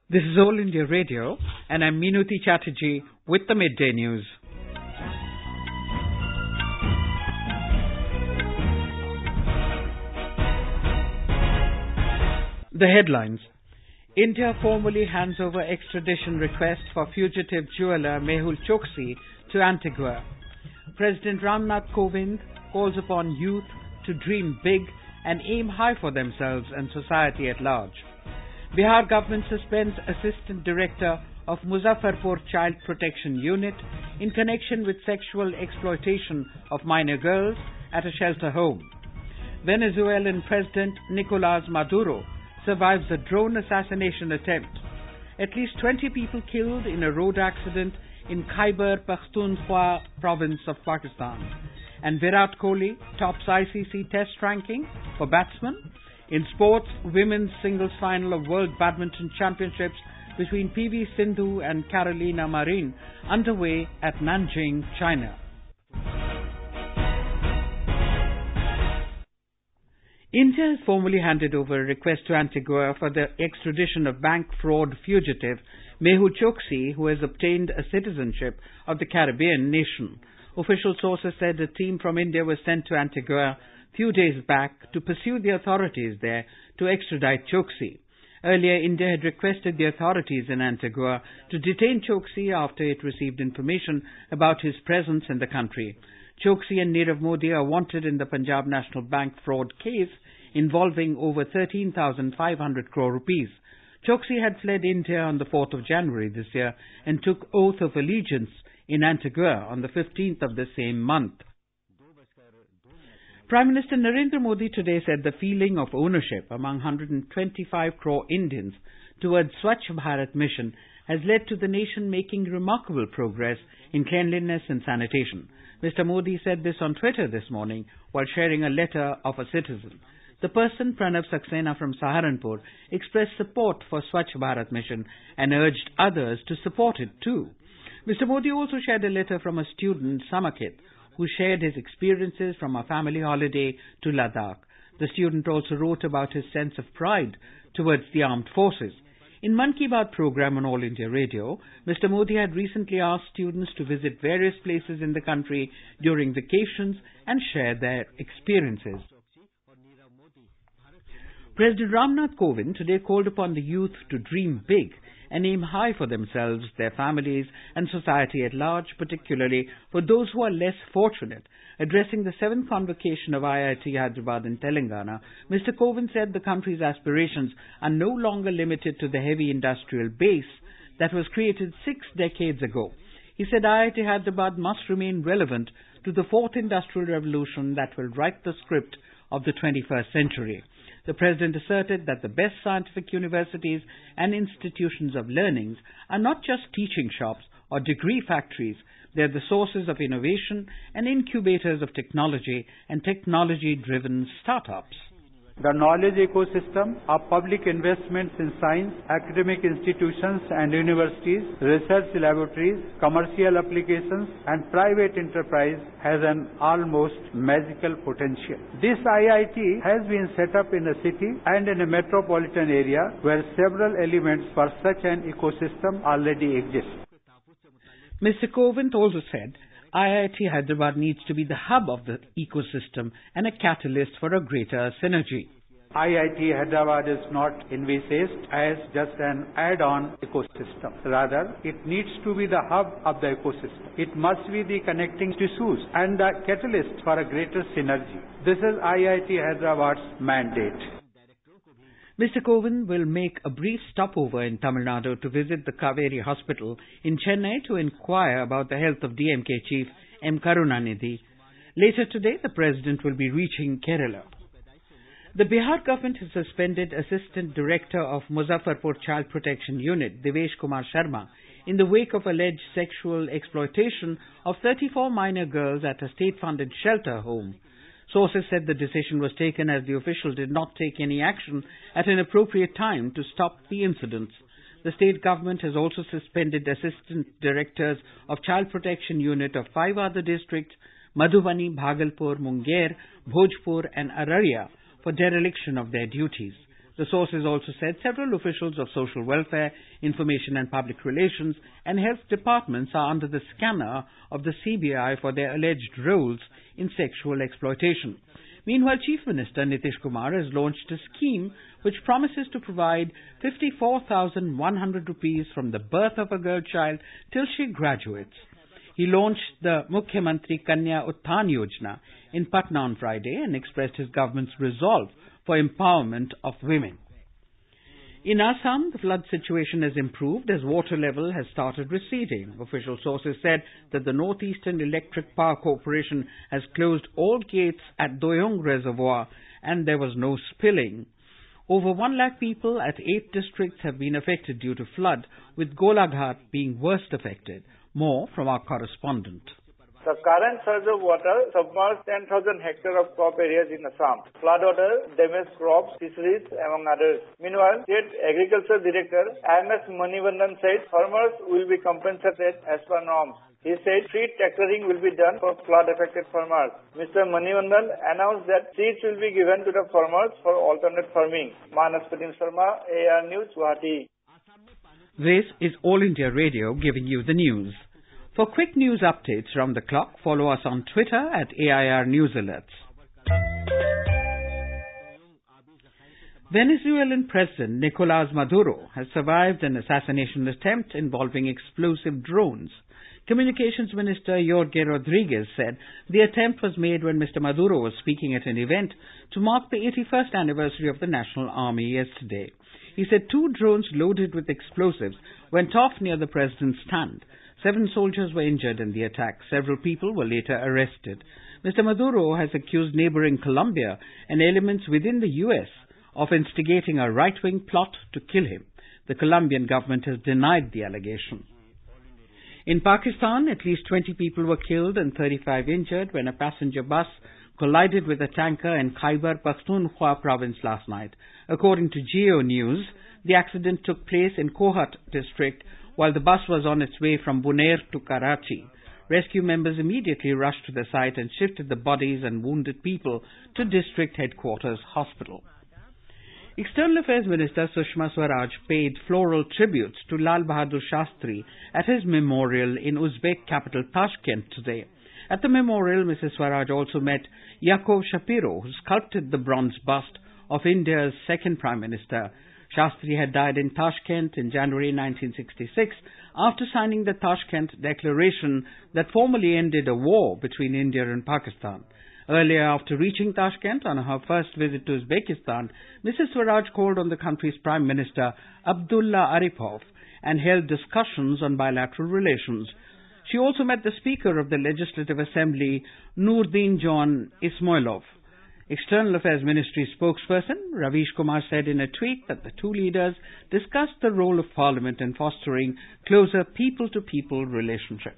This is All India Radio, and I'm Minuti Chatterjee with the Midday News. The headlines. India formally hands over extradition request for fugitive jeweler Mehul Choksi to Antigua. President Ramnath Kovind calls upon youth to dream big and aim high for themselves and society at large. Bihar government suspends Assistant Director of Muzaffarpur Child Protection Unit in connection with sexual exploitation of minor girls at a shelter home. Venezuelan President Nicolás Maduro survives a drone assassination attempt. At least 20 people killed in a road accident in Khyber Pakhtunkhwa province of Pakistan. And Virat Kohli tops ICC Test ranking for batsmen. In sports, women's singles final of World Badminton Championships between PV Sindhu and Carolina Marin underway at Nanjing, China. India has formally handed over a request to Antigua for the extradition of bank fraud fugitive Mehul Choksi, who has obtained a citizenship of the Caribbean nation. Official sources said a team from India was sent to Antigua few days back to pursue the authorities there to extradite Choksi. Earlier, India had requested the authorities in Antigua to detain Choksi after it received information about his presence in the country. Choksi and Nirav Modi are wanted in the Punjab National Bank fraud case involving over 13,500 crore rupees. Choksi had fled India on the 4th of January this year and took oath of allegiance in Antigua on the 15th of the same month. Prime Minister Narendra Modi today said the feeling of ownership among 125 crore Indians towards Swachh Bharat mission has led to the nation making remarkable progress in cleanliness and sanitation. Mr. Modi said this on Twitter this morning while sharing a letter of a citizen. The person, Pranav Saxena from Saharanpur, expressed support for Swachh Bharat mission and urged others to support it too. Mr. Modi also shared a letter from a student, Samakit, who shared his experiences from a family holiday to Ladakh. The student also wrote about his sense of pride towards the armed forces. In Mann Ki Baat program on All India Radio, Mr. Modi had recently asked students to visit various places in the country during vacations and share their experiences. President Ramnath Kovind today called upon the youth to dream big and aim high for themselves, their families and society at large, particularly for those who are less fortunate. Addressing the 7th convocation of IIT Hyderabad in Telangana, Mr. Kovind said the country's aspirations are no longer limited to the heavy industrial base that was created 6 decades ago. He said IIT Hyderabad must remain relevant to the 4th industrial revolution that will write the script of the 21st century. The President asserted that the best scientific universities and institutions of learning are not just teaching shops or degree factories. They are the sources of innovation and incubators of technology and technology-driven startups. The knowledge ecosystem of public investments in science, academic institutions and universities, research laboratories, commercial applications and private enterprise has an almost magical potential. This IIT has been set up in a city and in a metropolitan area where several elements for such an ecosystem already exist. Mr. Kovind also said IIT Hyderabad needs to be the hub of the ecosystem and a catalyst for a greater synergy. IIT Hyderabad is not envisaged as just an add-on ecosystem. Rather, it needs to be the hub of the ecosystem. It must be the connecting tissues and the catalyst for a greater synergy. This is IIT Hyderabad's mandate. Mr. Kovind will make a brief stopover in Tamil Nadu to visit the Kaveri Hospital in Chennai to inquire about the health of DMK Chief M. Karunanidhi. Later today, the President will be reaching Kerala. The Bihar government has suspended Assistant Director of Muzaffarpur Child Protection Unit, Devesh Kumar Sharma, in the wake of alleged sexual exploitation of 34 minor girls at a state-funded shelter home. Sources said the decision was taken as the official did not take any action at an appropriate time to stop the incidents. The state government has also suspended assistant directors of Child Protection Unit of 5 other districts, Madhubani, Bhagalpur, Munger, Bhojpur and Araria, for dereliction of their duties. The sources also said several officials of social welfare, information and public relations, and health departments are under the scanner of the CBI for their alleged roles in sexual exploitation. Meanwhile, Chief Minister Nitish Kumar has launched a scheme which promises to provide 54,100 rupees from the birth of a girl child till she graduates. He launched the Mukhyamantri Kanya Utthan Yojana in Patna on Friday and expressed his government's resolve for empowerment of women. In Assam, the flood situation has improved as water level has started receding. Official sources said that the Northeastern Electric Power Corporation has closed all gates at Doyong Reservoir and there was no spilling. Over 1 lakh people at 8 districts have been affected due to flood, with Golaghat being worst affected. More from our correspondent. The current surge of water submerged 10,000 hectares of crop areas in Assam. Flood water damaged crops, fisheries, among others. Meanwhile, State Agriculture Director MS Manivandan said farmers will be compensated as per norms. He said free tractoring will be done for flood-affected farmers. Mr. Manivandan announced that seeds will be given to the farmers for alternate farming. Manaspatin Sharma, AR News, Guwahati. This is All India Radio giving you the news. For quick news updates round the clock, follow us on Twitter at AIR News Alerts. Venezuelan President Nicolás Maduro has survived an assassination attempt involving explosive drones. Communications Minister Jorge Rodriguez said the attempt was made when Mr. Maduro was speaking at an event to mark the 81st anniversary of the National Army yesterday. He said 2 drones loaded with explosives went off near the president's stand. 7 soldiers were injured in the attack. Several people were later arrested. Mr. Maduro has accused neighboring Colombia and elements within the U.S. of instigating a right-wing plot to kill him. The Colombian government has denied the allegation. In Pakistan, at least 20 people were killed and 35 injured when a passenger bus collided with a tanker in Khyber Pakhtunkhwa province last night. According to Geo News, the accident took place in Kohat district while the bus was on its way from Buner to Karachi. Rescue members immediately rushed to the site and shifted the bodies and wounded people to district headquarters hospital. External Affairs Minister Sushma Swaraj paid floral tributes to Lal Bahadur Shastri at his memorial in Uzbek capital Tashkent today. At the memorial, Mrs. Swaraj also met Yakov Shapiro, who sculpted the bronze bust of India's second Prime Minister. Shastri had died in Tashkent in January 1966 after signing the Tashkent Declaration that formally ended a war between India and Pakistan. Earlier, after reaching Tashkent on her first visit to Uzbekistan, Mrs. Swaraj called on the country's Prime Minister Abdullah Aripov and held discussions on bilateral relations. She also met the Speaker of the Legislative Assembly, Nurdin John Ismailov. External Affairs Ministry spokesperson Ravish Kumar said in a tweet that the two leaders discussed the role of Parliament in fostering closer people-to-people relationship.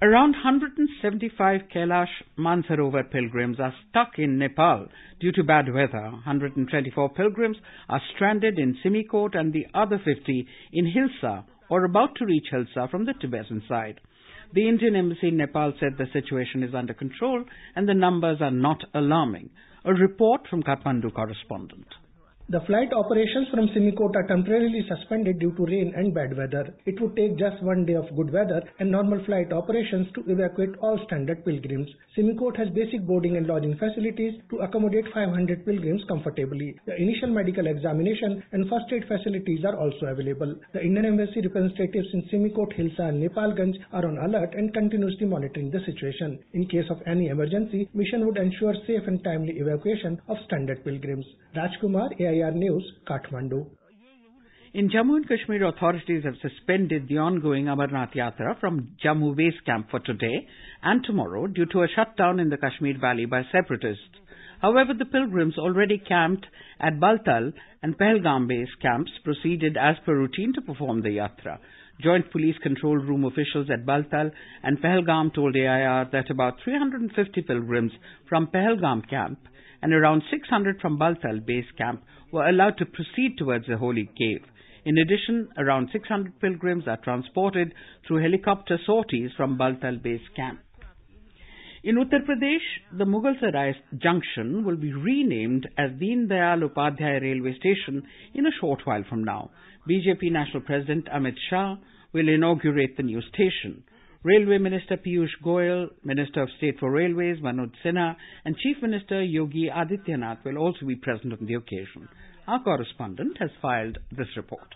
Around 175 Kailash Mansarovar pilgrims are stuck in Nepal due to bad weather. 124 pilgrims are stranded in Simikot and the other 50 in Hilsa or about to reach Hilsa from the Tibetan side. The Indian Embassy in Nepal said the situation is under control and the numbers are not alarming. A report from Kathmandu correspondent. The flight operations from Simikot are temporarily suspended due to rain and bad weather. It would take just 1 day of good weather and normal flight operations to evacuate all stranded pilgrims. Simikot has basic boarding and lodging facilities to accommodate 500 pilgrims comfortably. The initial medical examination and first aid facilities are also available. The Indian Embassy representatives in Simikot, Hilsa and Nepalganj are on alert and continuously monitoring the situation. In case of any emergency, mission would ensure safe and timely evacuation of stranded pilgrims. Rajkumar, AIR News, Kathmandu. In Jammu and Kashmir, authorities have suspended the ongoing Amarnath Yatra from Jammu base camp for today and tomorrow due to a shutdown in the Kashmir Valley by separatists. However, the pilgrims already camped at Baltal and Pahalgam base camps proceeded as per routine to perform the Yatra. Joint Police Control Room officials at Baltal and Pahalgam told AIR that about 350 pilgrims from Pahalgam camp and around 600 from Baltal base camp were allowed to proceed towards the holy cave. In addition, around 600 pilgrims are transported through helicopter sorties from Baltal base camp. In Uttar Pradesh, the Mughalsarai junction will be renamed as Deen Dayal Upadhyay Railway Station in a short while from now. BJP National President Amit Shah will inaugurate the new station. Railway Minister Piyush Goyal, Minister of State for Railways Manoj Sinha and Chief Minister Yogi Adityanath will also be present on the occasion. Our correspondent has filed this report.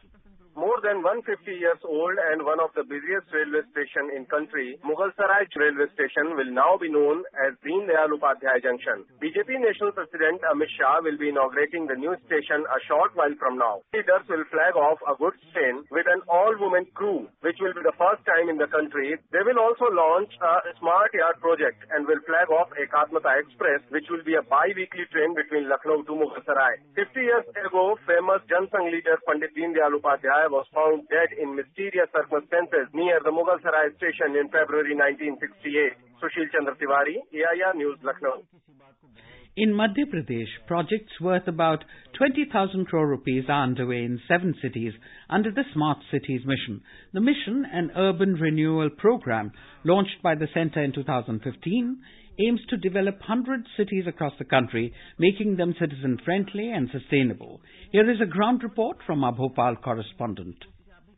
More than 150 years old and one of the busiest railway station in country, Mughalsarai railway station will now be known as Deen Dayal Upadhyay Junction. BJP National President Amit Shah will be inaugurating the new station a short while from now. Leaders will flag off a goods train with an all-women crew, which will be the first time in the country. They will also launch a smart yard project and will flag off Ekatmata Express, which will be a bi-weekly train between Lucknow to Mughalsarai. 50 years ago, famous Jansangh leader Pandit Deen Dayal Upadhyay was found dead in mysterious circumstances near the Mughalsarai station in February 1968. Sushil Chandra Tiwari, AIR News, Lucknow. In Madhya Pradesh, projects worth about 20,000 crore rupees are underway in 7 cities under the Smart Cities Mission. The mission, an urban renewal program launched by the centre in 2015, aims to develop 100 cities across the country, making them citizen-friendly and sustainable. Here is a ground report from our Bhopal correspondent.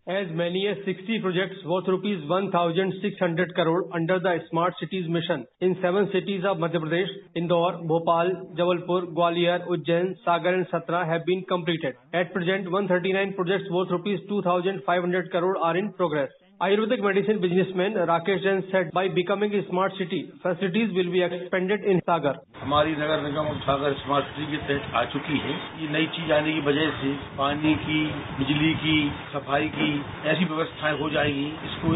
As many as 60 projects worth rupees 1,600 crore under the Smart Cities Mission in 7 cities of Madhya Pradesh, Indore, Bhopal, Jabalpur, Gwalior, Ujjain, Sagar and Satra have been completed. At present, 139 projects worth rupees 2,500 crore are in progress. Ayurvedic medicine businessman Rakesh Jain said by becoming a smart city, facilities will be expanded in Sagar. हमारी नगर निगम सागर smart city के तहत आ चुकी है। ये नई चीज आने की वजह से पानी की, बिजली की, सफाई की ऐसी व्यवस्थाएं हो जाएगी। इसको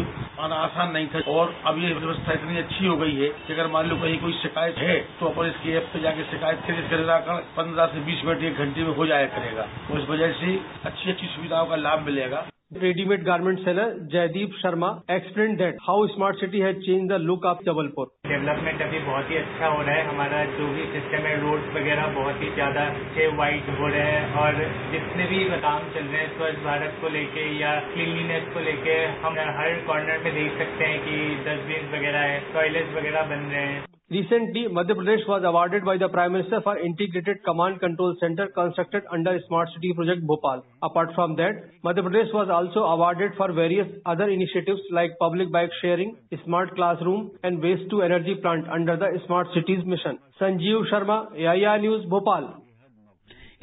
आना आसान नहीं था और अब ये व्यवस्था इतनी अच्छी हो गई है कि अगर मान लो कहीं कोई शिकायत है तो अपन इसके ऐप पे जाके शिकायत करेगा 15 से 20 मिनट 1 घंटे में हो जाया करेगा। तो इस वजह से अच्छी सुविधाओं का लाभ मिलेगा। Ready-made garment seller Jaideep Sharma explained that how smart city has changed the look of Jabalpur. Development अभी बहुत ही अच्छा हो रहा है। हमारा जो भी सिस्टम है, रोड्स वगैरह बहुत ही ज्यादा अच्छे वाइट हो रहे हैं और जितने भी काम चल रहे हैं स्वच्छ भारत को लेके या क्लीनलीनेस को लेके हम हर कॉर्नर में देख सकते हैं कि डस्टबिन वगैरह है, टॉयलेट्स वगैरह बन रहे हैं। Recently, Madhya Pradesh was awarded by the Prime Minister for Integrated Command Control Center constructed under Smart City Project Bhopal. Apart from that, Madhya Pradesh was also awarded for various other initiatives like public bike sharing, smart classroom and waste to energy plant under the Smart Cities Mission. Sanjeev Sharma, AIR News, Bhopal.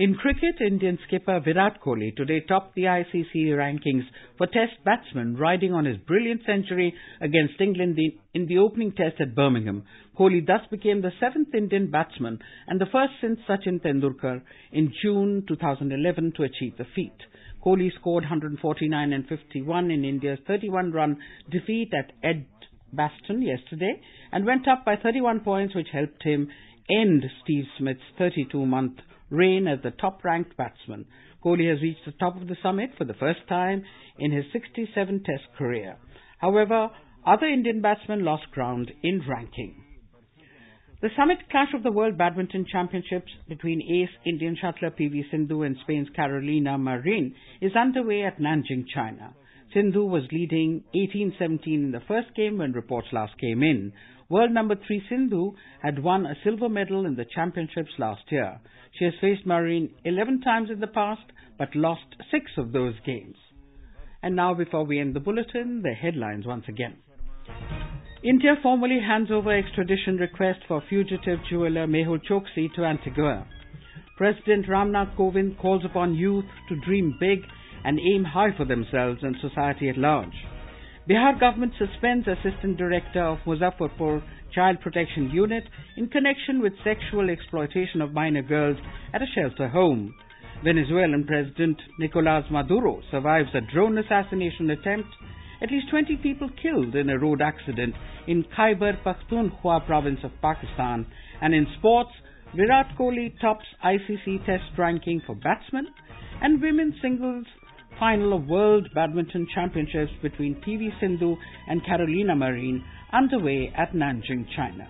In cricket, Indian skipper Virat Kohli today topped the ICC rankings for test batsmen, riding on his brilliant century against England in the opening test at Birmingham. Kohli thus became the 7th Indian batsman and the first since Sachin Tendulkar in June 2011 to achieve the feat. Kohli scored 149 and 51 in India's 31-run defeat at Edgbaston yesterday and went up by 31 points, which helped him end Steve Smith's 32-month reign as the top-ranked batsman. Kohli has reached the top of the summit for the first time in his 67-test career. However, other Indian batsmen lost ground in ranking. The summit clash of the World Badminton Championships between ace Indian shuttler PV Sindhu and Spain's Carolina Marin is underway at Nanjing, China. Sindhu was leading 18-17 in the first game when reports last came in. World number 3 Sindhu had won a silver medal in the championships last year. She has faced Marin 11 times in the past but lost 6 of those games. And now, before we end the bulletin, the headlines once again. India formally hands over extradition request for fugitive jeweler Mehul Choksi to Antigua. President Ramnath Kovind calls upon youth to dream big and aim high for themselves and society at large. Bihar government suspends Assistant Director of Muzaffarpur Child Protection Unit in connection with sexual exploitation of minor girls at a shelter home. Venezuelan President Nicolás Maduro survives a drone assassination attempt. At least 20 people killed in a road accident in Khyber Pakhtunkhwa province of Pakistan. And in sports, Virat Kohli tops ICC Test ranking for batsmen, and women's singles final of World Badminton Championships between PV Sindhu and Carolina Marin underway at Nanjing, China.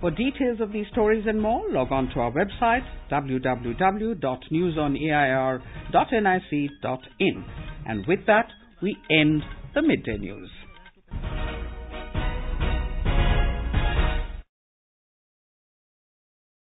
For details of these stories and more, log on to our website www.newsonair.nic.in. And with that, we end the Midday News.